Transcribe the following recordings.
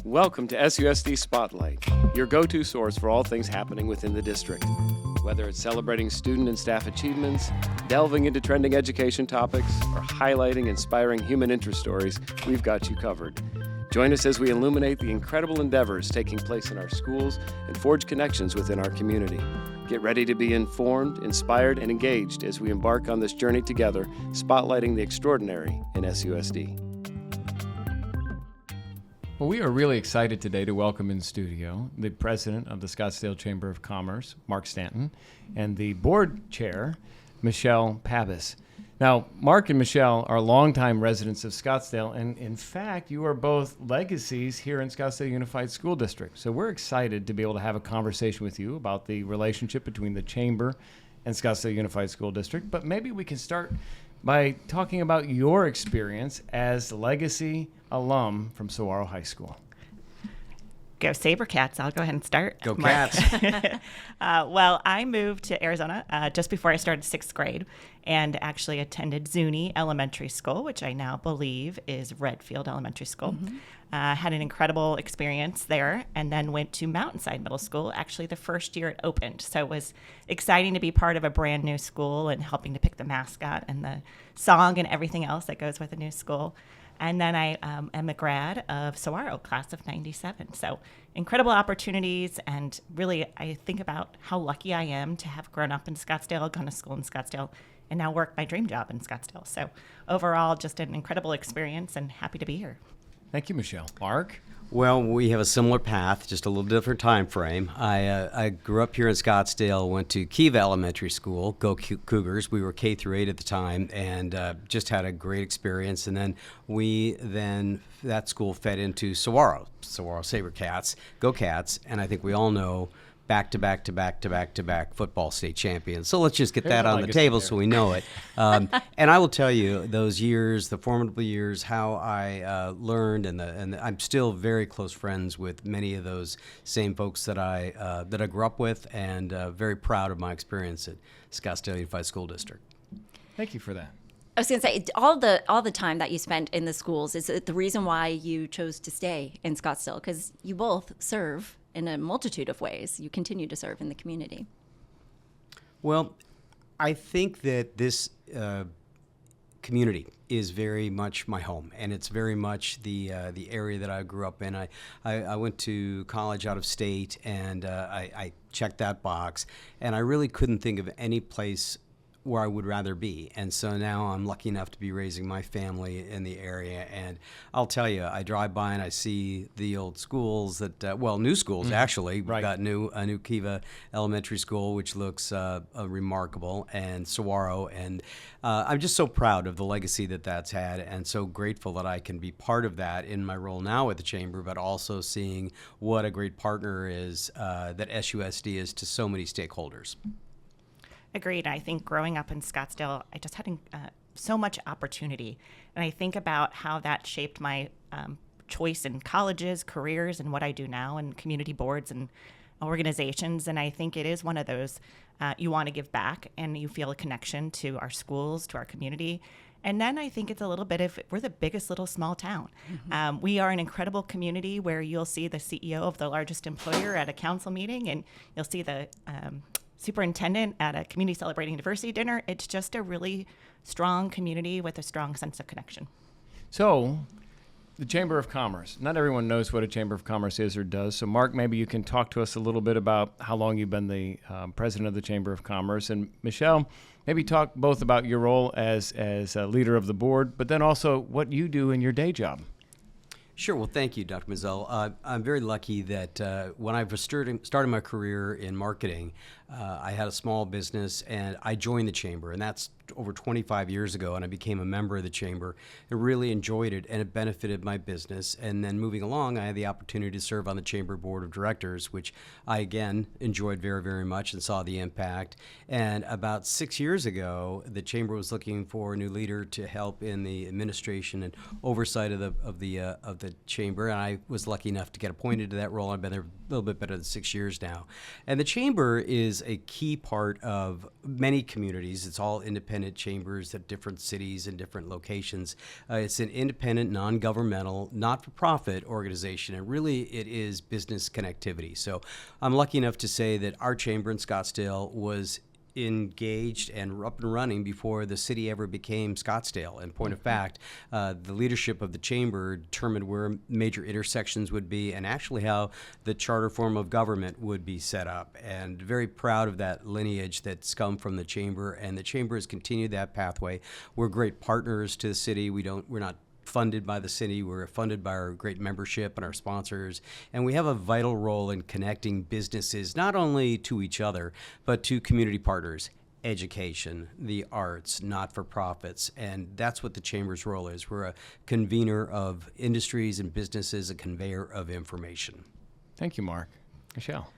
Welcome to SUSD Spotlight, your go-to source for all things happening within the district. Whether it's celebrating student and staff achievements, delving into trending education topics, or highlighting inspiring human interest stories, we've got you covered. Join us as we illuminate the incredible endeavors taking place in our schools and forge connections within our community. Get ready to be informed, inspired, and engaged as we embark on this journey together, spotlighting the extraordinary in SUSD. Well, we are really excited today to welcome in studio the president of the Scottsdale Chamber of Commerce, Mark Stanton, and the board chair, Michelle Pabis. Now, Mark and Michelle are longtime residents of Scottsdale, and in fact, you are both legacies here in Scottsdale Unified School District. So we're excited to be able to have a conversation with you about the relationship between the Chamber and Scottsdale Unified School District. But maybe we can start by talking about your experience as legacy alum from Saguaro High School. Go Sabercats. I'll go ahead and start. Go Cats. Well, I moved to Arizona just before I started sixth grade and actually attended Zuni Elementary School, which I now believe is Redfield Elementary School. Mm-hmm. Had an incredible experience there and then went to Mountainside Middle School, actually the first year it opened. So it was exciting to be part of a brand new school and helping to pick the mascot and the song and everything else that goes with a new school. And then I am a grad of Saguaro, class of 97. So incredible opportunities. And really, I think about how lucky I am to have grown up in Scottsdale, gone to school in Scottsdale, and now work my dream job in Scottsdale. So overall, just an incredible experience and happy to be here. Thank you, Michelle. Mark? Well, we have a similar path, just a little different time frame. I grew up here in Scottsdale, went to Kiva Elementary School, go Cougars. We were K through 8 at the time, and just had a great experience. And then that school fed into Saguaro Sabercats, go Cats, and I think we all know back-to-back football state champions. So let's just get that on the table so we know it. And I will tell you, those years, the formidable years, how I learned, and I'm still very close friends with many of those same folks that I grew up with, and very proud of my experience at Scottsdale Unified School District. Thank you for that. I was going to say, all the time that you spent in the schools is the reason why you chose to stay in Scottsdale, because you both serve in a multitude of ways. You continue to serve in the community. Well, I think that this community is very much my home, and it's very much the area that I grew up in. I went to college out of state, and I checked that box, and I really couldn't think of any place where I would rather be. And so now I'm lucky enough to be raising my family in the area. And I'll tell you, I drive by and I see the old schools that, new schools actually. We've got a new Kiva Elementary School, which looks remarkable, and Saguaro. And I'm just so proud of the legacy that's had, and so grateful that I can be part of that in my role now at the Chamber, but also seeing what a great partner is that SUSD is to so many stakeholders. Agreed. I think growing up in Scottsdale, I just had so much opportunity. And I think about how that shaped my choice in colleges, careers, and what I do now in community boards and organizations. And I think it is one of those you want to give back and you feel a connection to our schools, to our community. And then I think it's a little bit of, we're the biggest little small town. Mm-hmm. We are an incredible community where you'll see the CEO of the largest employer at a council meeting, and you'll see the superintendent at a community celebrating diversity dinner. It's just a really strong community with a strong sense of connection. So, the Chamber of Commerce. Not everyone knows what a Chamber of Commerce is or does. So, Mark, maybe you can talk to us a little bit about how long you've been the president of the Chamber of Commerce. And Michelle, maybe talk both about your role as a leader of the board, but then also what you do in your day job. Sure. Well, thank you, Dr. Mazzell. I'm very lucky that when I was started my career in marketing, I had a small business, and I joined the Chamber, and that's over 25 years ago, and I became a member of the Chamber. I really enjoyed it, and it benefited my business. And then moving along, I had the opportunity to serve on the Chamber Board of Directors, which I, again, enjoyed very, very much and saw the impact. And about 6 years ago, the Chamber was looking for a new leader to help in the administration and oversight of the Chamber, and I was lucky enough to get appointed to that role. I've been there a little bit better than 6 years now. And the Chamber is a key part of many communities. It's all independent independent chambers at different cities and different locations. It's an independent, non-governmental, not-for-profit organization, and really it is business connectivity. So I'm lucky enough to say that our chamber in Scottsdale was engaged and up and running before the city ever became Scottsdale. And point of fact, the leadership of the chamber determined where major intersections would be and actually how the charter form of government would be set up. And very proud of that lineage that's come from the chamber, and the chamber has continued that pathway. We're great partners to the city. We're not funded by the city. We're funded by our great membership and our sponsors. And we have a vital role in connecting businesses, not only to each other, but to community partners, education, the arts, not-for-profits. And that's what the chamber's role is. We're a convener of industries and businesses, a conveyor of information. Thank you, Mark. Michelle.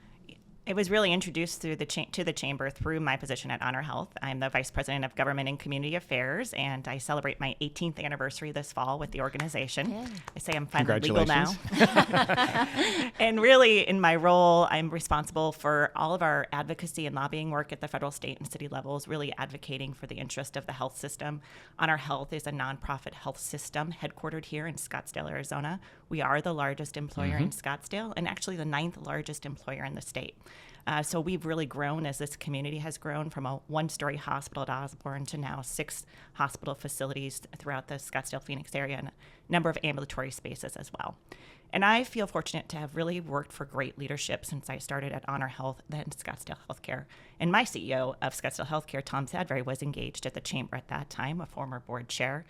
I was really introduced to the chamber through my position at Honor Health. I'm the Vice President of Government and Community Affairs, and I celebrate my 18th anniversary this fall with the organization. Yay. I say I'm finally legal now. Congratulations. And really, in my role, I'm responsible for all of our advocacy and lobbying work at the federal, state, and city levels, really advocating for the interest of the health system. Honor Health is a nonprofit health system headquartered here in Scottsdale, Arizona. We are the largest employer in Scottsdale, and actually the 9th largest employer in the state. So we've really grown as this community has grown from a one-story hospital at Osborne to now 6 hospital facilities throughout the Scottsdale, Phoenix area, and a number of ambulatory spaces as well. And I feel fortunate to have really worked for great leadership since I started at Honor Health, then Scottsdale Healthcare. And my CEO of Scottsdale Healthcare, Tom Sadbury, was engaged at the chamber at that time, a former board chair.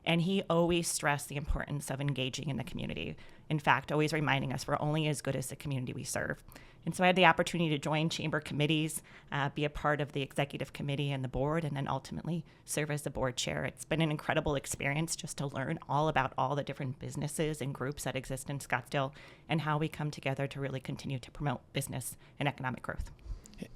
And he always stressed the importance of engaging in the community. In fact, always reminding us we're only as good as the community we serve. And so I had the opportunity to join chamber committees, be a part of the executive committee and the board, and then ultimately serve as the board chair. It's been an incredible experience just to learn all about all the different businesses and groups that exist in Scottsdale and how we come together to really continue to promote business and economic growth.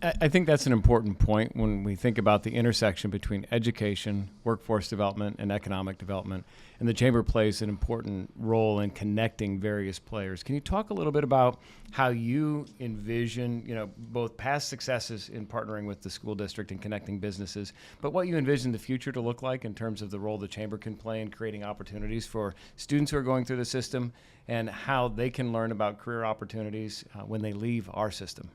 I think that's an important point when we think about the intersection between education, workforce development, and economic development. And the chamber plays an important role in connecting various players. Can you talk a little bit about how you envision, both past successes in partnering with the school district and connecting businesses, but what you envision the future to look like in terms of the role the chamber can play in creating opportunities for students who are going through the system and how they can learn about career opportunities when they leave our system?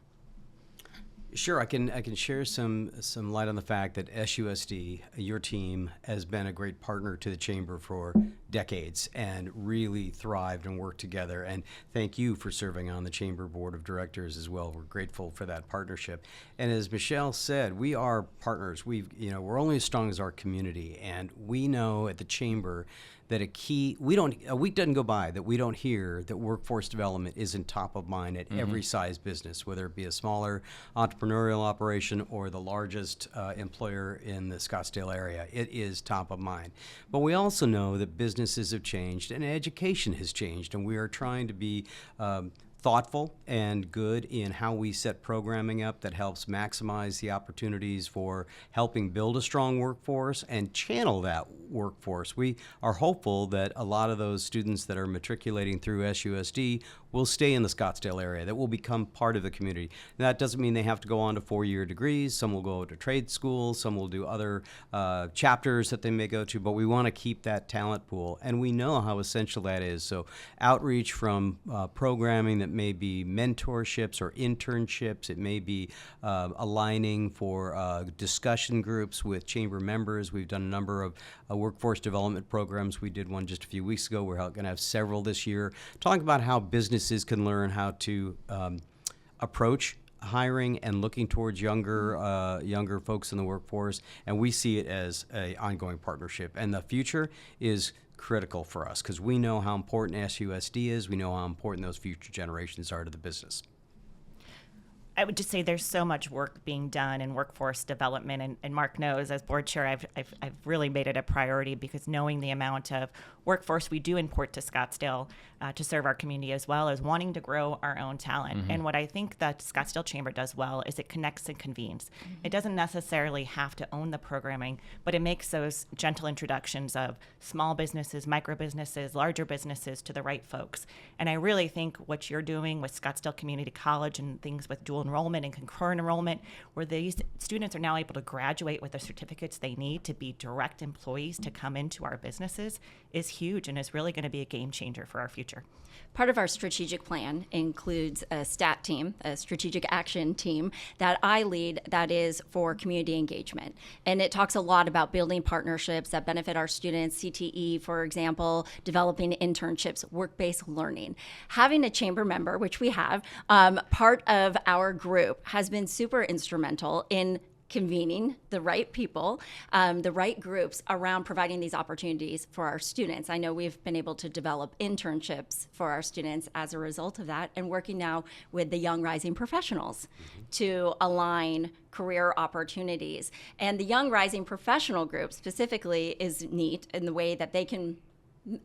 Sure, I can share some light on the fact that SUSD, your team, has been a great partner to the chamber for decades and really thrived and worked together. And thank you for serving on the chamber board of directors as well. We're grateful for that partnership. And as Michelle said, we are partners. We're only as strong as our community, and we know at the chamber that a week doesn't go by that we don't hear that workforce development isn't top of mind at every size business, whether it be a smaller entrepreneurial operation or the largest employer in the Scottsdale area. It is top of mind. But we also know that businesses have changed and education has changed, and we are trying to be thoughtful and good in how we set programming up that helps maximize the opportunities for helping build a strong workforce and channel that workforce. We are hopeful that a lot of those students that are matriculating through SUSD will stay in the Scottsdale area, that will become part of the community. That doesn't mean they have to go on to 4-year degrees. Some will go to trade schools, some will do other chapters that they may go to, but we want to keep that talent pool, and we know how essential that is. So outreach from programming that may be mentorships or internships, it may be aligning for discussion groups with chamber members. We've done a number of workforce development programs. We did one just a few weeks ago. We're going to have several this year, talking about how businesses can learn how to approach hiring and looking towards younger folks in the workforce, and we see it as an ongoing partnership. And the future is critical for us because we know how important SUSD is. We know how important those future generations are to the business. I would just say there's so much work being done in workforce development, and Mark knows as board chair, I've really made it a priority because knowing the amount of workforce we do import to Scottsdale to serve our community, as well as wanting to grow our own talent. And what I think that Scottsdale Chamber does well is it connects and convenes. It doesn't necessarily have to own the programming, but it makes those gentle introductions of small businesses, micro businesses, larger businesses to the right folks. And I really think what you're doing with Scottsdale Community College and things with dual enrollment and concurrent enrollment, where these students are now able to graduate with the certificates they need to be direct employees to come into our businesses, is huge and is really going to be a game changer for our future. Part of our strategic plan includes a STAT team, a strategic action team that I lead that is for community engagement. And it talks a lot about building partnerships that benefit our students, CTE, for example, developing internships, work-based learning. Having a chamber member, which we have, part of our group has been super instrumental in convening the right people, the right groups around providing these opportunities for our students. I know we've been able to develop internships for our students as a result of that, and working now with the young rising professionals to align career opportunities. And the young rising professional group specifically is neat in the way that they can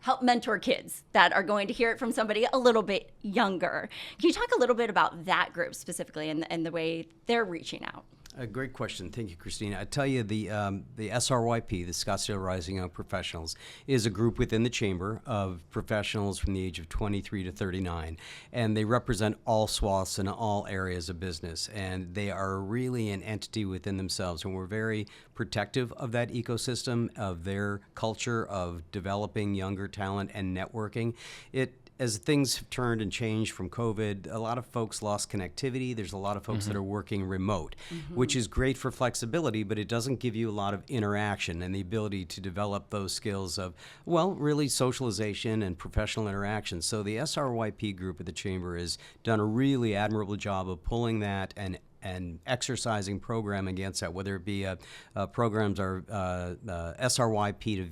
help mentor kids that are going to hear it from somebody a little bit younger. Can you talk a little bit about that group specifically and the way they're reaching out? A great question. Thank you, Christina. I tell you, the SRYP, the Scottsdale Rising Young Professionals, is a group within the Chamber of professionals from the age of 23 to 39. And they represent all swaths and all areas of business. And they are really an entity within themselves. And we're very protective of that ecosystem, of their culture of developing younger talent and networking. As things have turned and changed from COVID, a lot of folks lost connectivity. There's a lot of folks that are working remote, which is great for flexibility, but it doesn't give you a lot of interaction and the ability to develop those skills of, well, really socialization and professional interaction. So the SRYP group at the Chamber has done a really admirable job of pulling that and exercising program against that, whether it be programs or SRYP to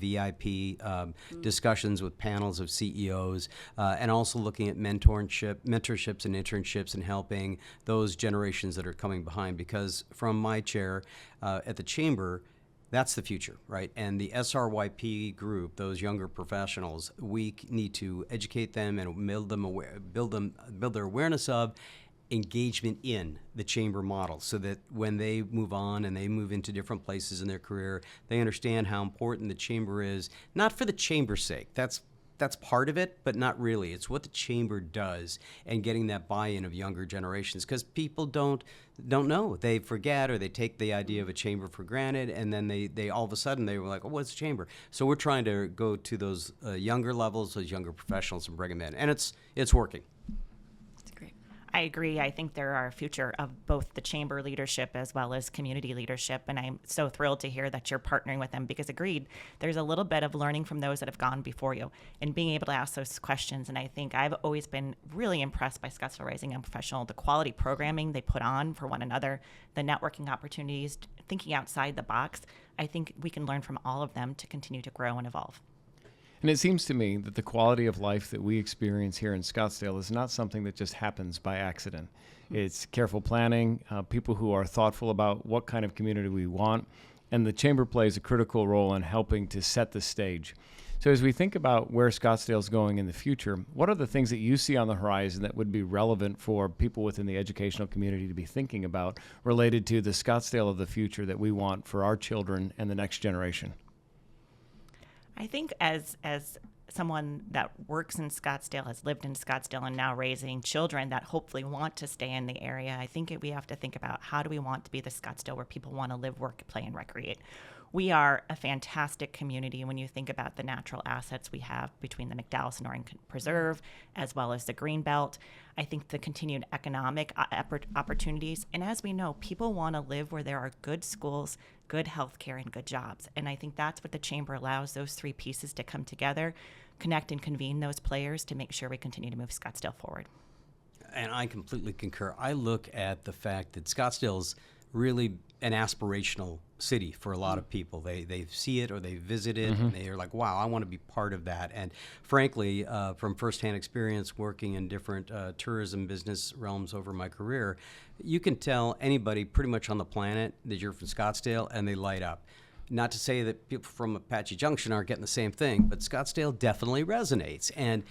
VIP discussions with panels of CEOs, and also looking at mentorships and internships and helping those generations that are coming behind. Because from my chair at the Chamber, that's the future, right? And the SRYP group, those younger professionals, we need to educate them and build their awareness of engagement in the Chamber model, so that when they move on and they move into different places in their career, they understand how important the Chamber is, not for the Chamber's sake. That's part of it, but not really. It's what the Chamber does, and getting that buy-in of younger generations, because people don't know. They forget, or they take the idea of a Chamber for granted, and then they all of a sudden they were like, oh, what's a Chamber? So we're trying to go to those younger levels, those younger professionals, and bring them in, and it's working. I agree. I think there are a future of both the Chamber leadership as well as community leadership. And I'm so thrilled to hear that you're partnering with them, because agreed, there's a little bit of learning from those that have gone before you and being able to ask those questions. And I think I've always been really impressed by Scottsdale Rising Young Professional, the quality programming they put on for one another, the networking opportunities, thinking outside the box. I think we can learn from all of them to continue to grow and evolve. And it seems to me that the quality of life that we experience here in Scottsdale is not something that just happens by accident. It's careful planning, people who are thoughtful about what kind of community we want, and the Chamber plays a critical role in helping to set the stage. So as we think about where Scottsdale's going in the future, what are the things that you see on the horizon that would be relevant for people within the educational community to be thinking about related to the Scottsdale of the future that we want for our children and the next generation? I think as someone that works in Scottsdale, has lived in Scottsdale, and now raising children that hopefully want to stay in the area, I think we have to think about, how do we want to be the Scottsdale where people want to live, work, play, and recreate? We are a fantastic community when you think about the natural assets we have between the McDowell-Sonoran Preserve as well as the Greenbelt. I think the continued economic opportunities. And as we know, people want to live where there are good schools, good healthcare, and good jobs. And I think that's what the Chamber allows, those three pieces to come together, connect and convene those players to make sure we continue to move Scottsdale forward. And I completely concur. I look at the fact that Scottsdale's really an aspirational city for a lot of people. They see it or they visit it, and they are like, wow, I want to be part of that. And frankly, from firsthand experience working in different tourism business realms over my career, you can tell anybody pretty much on the planet that you're from Scottsdale, and they light up. Not to say that people from Apache Junction aren't getting the same thing, but Scottsdale definitely resonates. And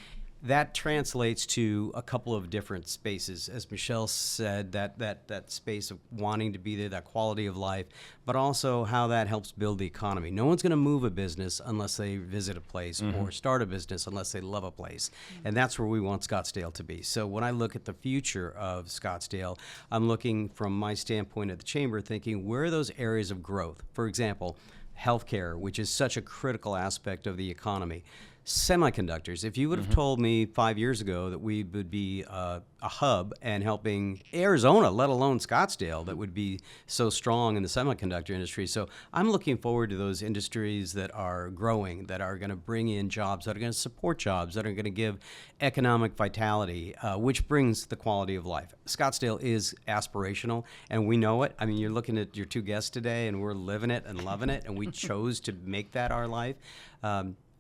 that translates to a couple of different spaces. As Michelle said, that space of wanting to be there, that quality of life, but also how that helps build the economy. No one's going to move a business unless they visit a place or start a business unless they love a place. And that's where we want Scottsdale to be. So when I look at the future of Scottsdale, I'm looking from my standpoint at the Chamber, thinking where are those areas of growth? For example, healthcare, which is such a critical aspect of the economy. Semiconductors. If you would have told me 5 years ago that we would be a hub and helping Arizona, let alone Scottsdale, that would be so strong in the semiconductor industry. So I'm looking forward to those industries that are growing, that are going to bring in jobs, that are going to support jobs, that are going to give economic vitality, which brings the quality of life. Scottsdale is aspirational, and we know it. I mean, you're looking at your two guests today, and we're living it and loving it, and we chose to make that our life.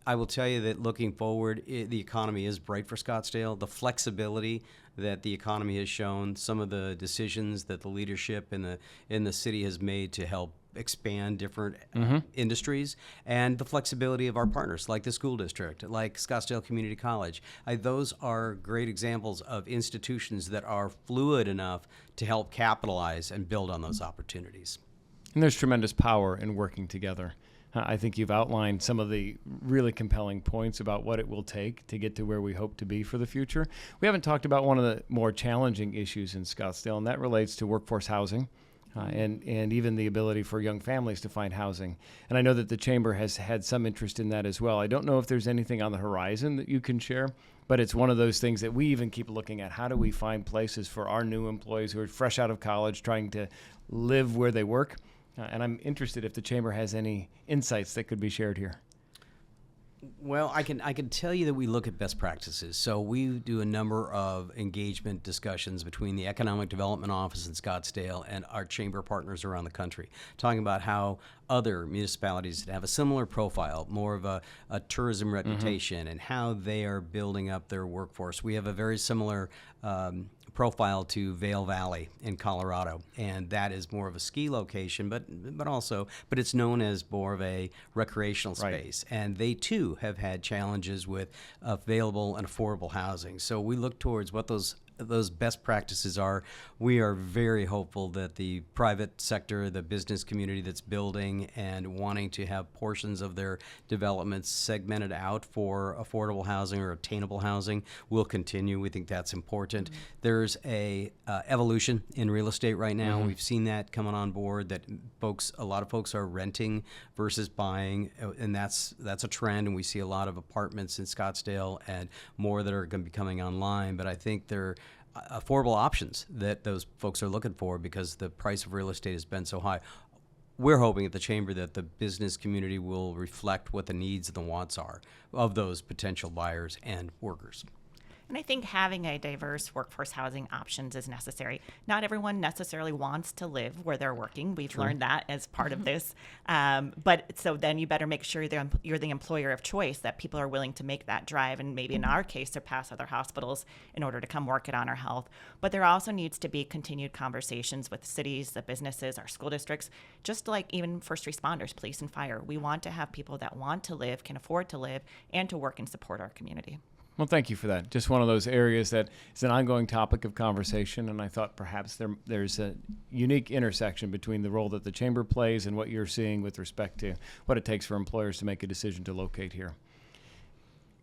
I will tell you that looking forward, the economy is bright for Scottsdale. The flexibility that the economy has shown, some of the decisions that the leadership in the city has made to help expand different industries, and the flexibility of our partners like the school district, like Scottsdale Community College. Those are great examples of institutions that are fluid enough to help capitalize and build on those opportunities. And there's tremendous power in working together. I think you've outlined some of the really compelling points about what it will take to get to where we hope to be for the future. We haven't talked about one of the more challenging issues in Scottsdale, and that relates to workforce housing and even the ability for young families to find housing. And I know that the Chamber has had some interest in that as well. I don't know if there's anything on the horizon that you can share, but it's one of those things that we even keep looking at. How do we find places for our new employees who are fresh out of college trying to live where they work? And I'm interested if the Chamber has any insights that could be shared here. Well, I can tell you that we look at best practices. So we do a number of engagement discussions between the Economic Development Office in Scottsdale and our Chamber partners around the country, talking about how other municipalities that have a similar profile, more of a tourism reputation, and how they are building up their workforce. We have a very similar profile to Vail Valley in Colorado, and that is more of a ski location, but it's known as more of a recreational space. Right. And they too have had challenges with available and affordable housing. So we look towards what those best practices are. We are very hopeful that the private sector, the business community that's building and wanting to have portions of their developments segmented out for affordable housing or attainable housing will continue. We think that's important. Mm-hmm. There's a evolution in real estate right now. Mm-hmm. We've seen that coming on board, that a lot of folks are renting versus buying, and that's a trend, and we see a lot of apartments in Scottsdale and more that are going to be coming online. But I think they're affordable options that those folks are looking for because the price of real estate has been so high. We're hoping at the Chamber that the business community will reflect what the needs and the wants are of those potential buyers and workers. And I think having a diverse workforce housing options is necessary. Not everyone necessarily wants to live where they're working. We've learned that as part of this. But so then you better make sure you're the employer of choice, that people are willing to make that drive, and maybe in our case surpass other hospitals in order to come work at Honor Health. But there also needs to be continued conversations with cities, the businesses, our school districts, just like even first responders, police and fire. We want to have people that want to live, can afford to live, and to work and support our community. Well, thank you for that. Just one of those areas that is an ongoing topic of conversation, and I thought perhaps there's a unique intersection between the role that the Chamber plays and what you're seeing with respect to what it takes for employers to make a decision to locate here.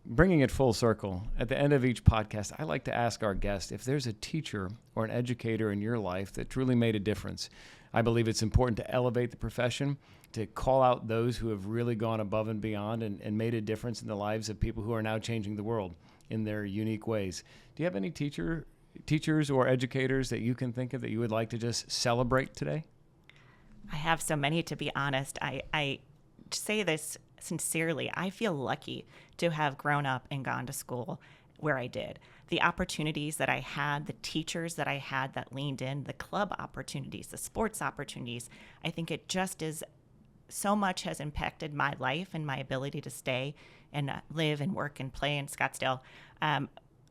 Bringing it full circle, at the end of each podcast, I like to ask our guest if there's a teacher or an educator in your life that truly made a difference. I believe it's important to elevate the profession, to call out those who have really gone above and beyond and made a difference in the lives of people who are now changing the world in their unique ways. Do you have any teachers or educators that you can think of that you would like to just celebrate today? I have so many, to be honest. I say this sincerely. I feel lucky to have grown up and gone to school where I did. The opportunities that I had, the teachers that I had that leaned in, the club opportunities, the sports opportunities, I think it just is so much has impacted my life and my ability to stay and live and work and play in Scottsdale.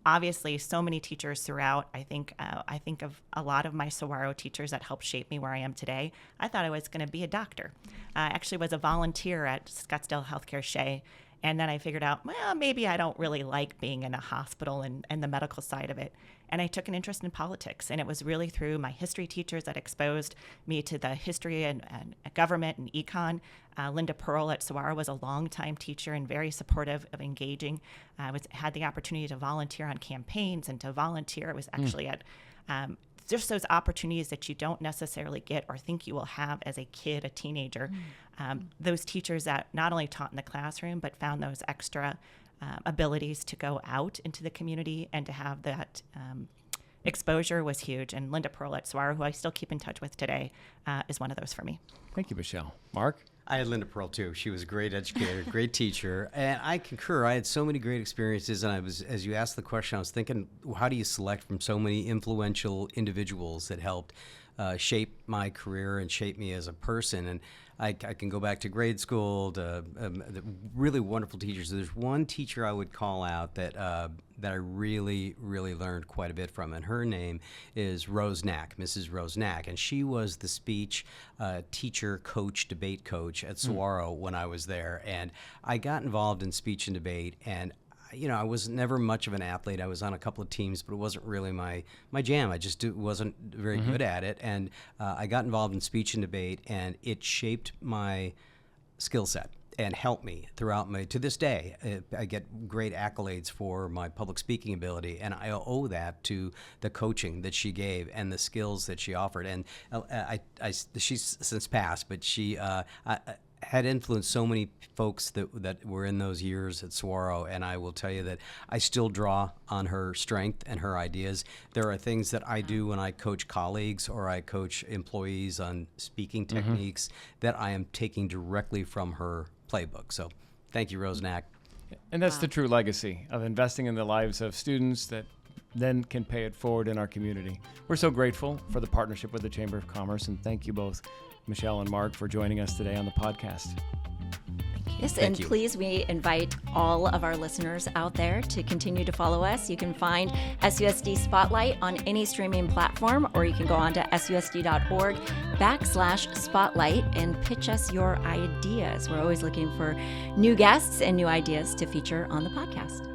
Obviously, so many teachers throughout. I think of a lot of my Saguaro teachers that helped shape me where I am today. I thought I was going to be a doctor. I actually was a volunteer at Scottsdale Healthcare Shea, And then I figured out, well, maybe I don't really like being in a hospital and the medical side of it. And I took an interest in politics. And it was really through my history teachers that exposed me to the history and government and econ. Linda Pearl at Saguaro was a longtime teacher and very supportive of engaging. I had the opportunity to volunteer on campaigns and to volunteer. It was actually at just those opportunities that you don't necessarily get or think you will have as a kid, a teenager. Those teachers that not only taught in the classroom, but found those extra abilities to go out into the community and to have that exposure was huge. And Linda Pearl at Saguaro, who I still keep in touch with today, is one of those for me. Thank you, Michelle. Mark? I had Linda Pearl too. She was a great educator, great teacher, and I concur. I had so many great experiences, and as you asked the question, I was thinking, how do you select from so many influential individuals that helped shape my career and shape me as a person? And I can go back to grade school, to the really wonderful teachers. There's one teacher I would call out that I really, really learned quite a bit from, and her name is Rose Knack, Mrs. Rose Knack, and she was the speech teacher, coach, debate coach at Saguaro when I was there, and I got involved in speech and debate, and I was never much of an athlete. I was on a couple of teams, but it wasn't really my jam. I just wasn't very good at it. And I got involved in speech and debate, and it shaped my skill set and helped me throughout to this day. I get great accolades for my public speaking ability, and I owe that to the coaching that she gave and the skills that she offered. And she's since passed, but she had influenced so many folks that were in those years at Saguaro, and I will tell you that I still draw on her strength and her ideas. There are things that I do when I coach colleagues or I coach employees on speaking techniques that I am taking directly from her playbook. So thank you, Rose Knack. And that's the true legacy of investing in the lives of students that then can pay it forward in our community. We're so grateful for the partnership with the Chamber of Commerce, and thank you both, Michelle and Mark, for joining us today on the podcast. Yes, Thank and you. please, we invite all of our listeners out there to continue to follow us. You can find SUSD Spotlight on any streaming platform, or you can go on to susd.org/spotlight and pitch us your ideas. We're always looking for new guests and new ideas to feature on the podcast.